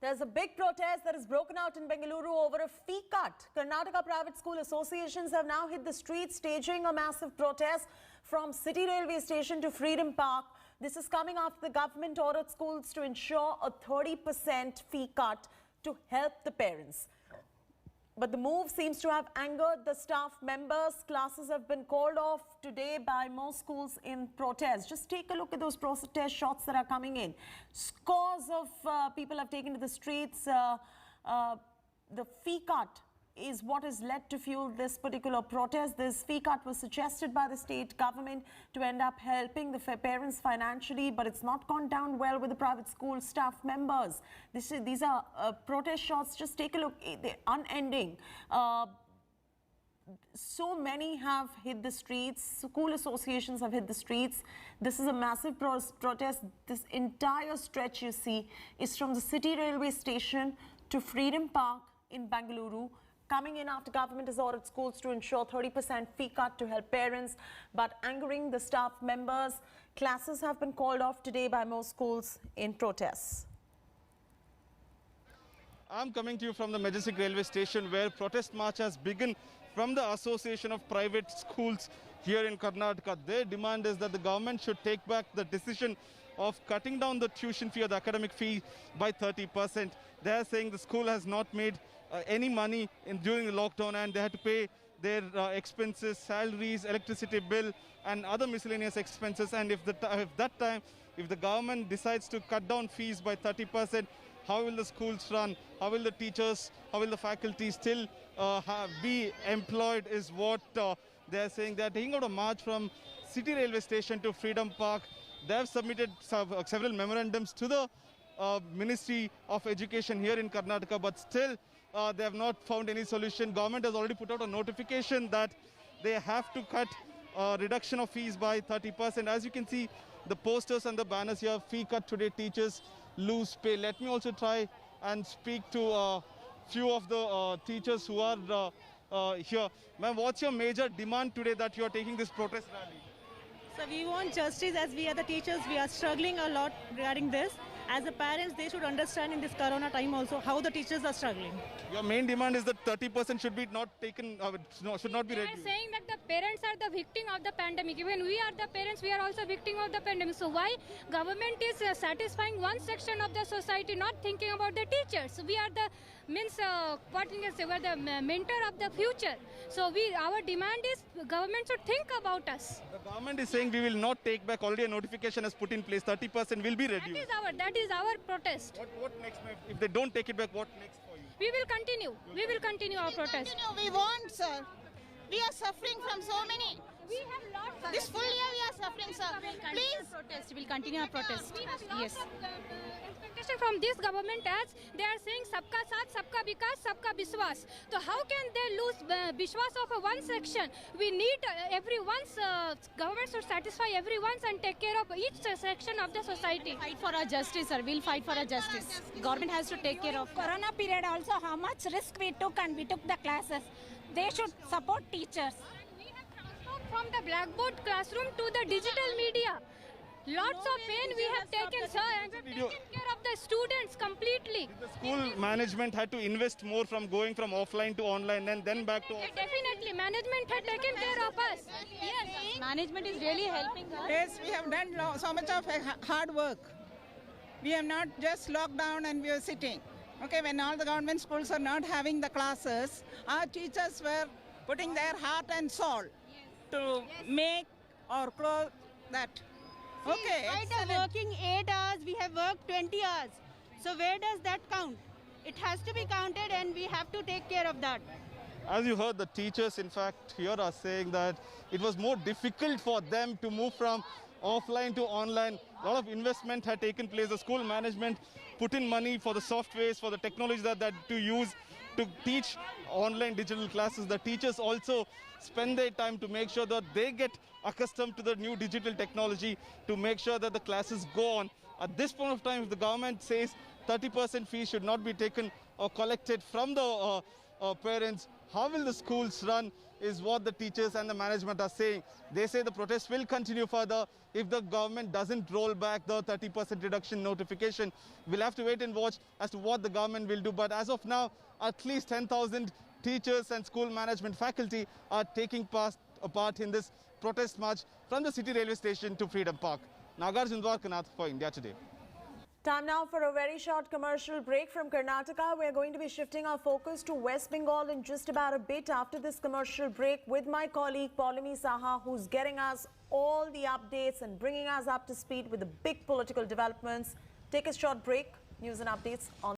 There's a big protest that has broken out in Bengaluru over a fee cut. Karnataka private school associations have now hit the streets, staging a massive protest from City Railway Station to Freedom Park. This is coming after the government ordered schools to ensure a 30% fee cut to help the parents. But the move seems to have angered the staff members. Classes have been called off today by most schools in protest. Just take a look at those protest shots that are coming in. Scores of people have taken to the streets. The fee cut is what has led to fuel this particular protest. This fee cut was suggested by the state government to end up helping the parents financially, but it's not gone down well with the private school staff members. These are protest shots. Just take a look. They're unending. So many have hit the streets. School associations have hit the streets. This is a massive protest. This entire stretch you see is from the City Railway Station to Freedom Park in Bengaluru, coming in after government has ordered schools to ensure 30% fee cut to help parents, but angering the staff members. Classes have been called off today by most schools in protests. I'm coming to you from the Majestic Railway Station, where protest march has begun from the Association of Private Schools here in Karnataka. Their demand is that the government should take back the decision of cutting down the tuition fee or the academic fee by 30%. They are saying the school has not made any money during the lockdown, and they had to pay their expenses, salaries, electricity bill and other miscellaneous expenses. And if the government decides to cut down fees by 30%, how will the schools run? How will the teachers, how will the faculty still be employed is what they are saying. They are taking out a march from City Railway Station to Freedom Park. They have submitted several memorandums to the Ministry of Education here in Karnataka, but still they have not found any solution. Government has already put out a notification that they have to cut reduction of fees by 30%. As you can see, the posters and the banners here, fee cut today, teachers lose pay. Let me also try and speak to a few of the teachers who are here. Ma'am, what's your major demand today that you are taking this protest rally? So we want justice. As we are the teachers, we are struggling a lot regarding this. As the parents, they should understand in this corona time also how the teachers are struggling. Your main demand is that 30% should be not taken, should not be reduced. They are saying that the parents are the victim of the pandemic. Even we are the parents, we are also victim of the pandemic. So why government is satisfying one section of the society, not thinking about the teachers? We are the what can I say? We are the mentor of the future. So our demand is government should think about us. The government is saying we will not take back. Already a notification has put in place. 30% will be reduced. That is our protest. What next, ma'am? If they don't take it back, what next for you? We will continue. We will continue our protest. We want, sir. We are suffering from so many. We have lots. This full year we are suffering, sir. Please. Protest. We'll continue our protest. We have lots of expectation from this government as they are saying Sabka Saath, Sabka Vikas, Sabka Vishwas. So how can they lose Vishwas of one section? We need everyone's government should satisfy everyone's and take care of each section of the society. Fight for our justice, sir. We'll fight for our justice. Government has to take care of. Corona period also, how much risk we took, and we took the classes. They should support teachers. We have transformed from the blackboard classroom to the digital media. Lots of pain we have taken, sir, and we have taken care of the students completely. The school management had to invest more from going from offline to online and then back to offline. Definitely, management had taken care of us. Yes, management is really helping us. Yes, we have done so much of hard work. We have not just locked down and we are sitting. Okay, when all the government schools are not having the classes, our teachers were putting their heart and soul to make or close that. Okay. Instead of working 8 hours, we have worked 20 hours. So where does that count? It has to be counted, and we have to take care of that. As you heard, the teachers, in fact, here are saying that it was more difficult for them to move from offline to online. A lot of investment had taken place. The school management put in money for the softwares, for the technology that to use to teach online digital classes. The teachers also spend their time to make sure that they get accustomed to the new digital technology, to make sure that the classes go on. At this point of time, if the government says 30% fees should not be taken or collected from the parents, how will the schools run? is what the teachers and the management are saying. They say the protest will continue further if the government doesn't roll back the 30% reduction notification. We'll have to wait and watch as to what the government will do. But as of now, at least 10,000 teachers and school management faculty are taking part in this protest march from the City Railway Station to Freedom Park. Nagarjun Dwarkanath for India Today. Time now for a very short commercial break from Karnataka. We're going to be shifting our focus to West Bengal in just about a bit after this commercial break with my colleague Paulami Saha, who's getting us all the updates and bringing us up to speed with the big political developments. Take a short break. News and updates on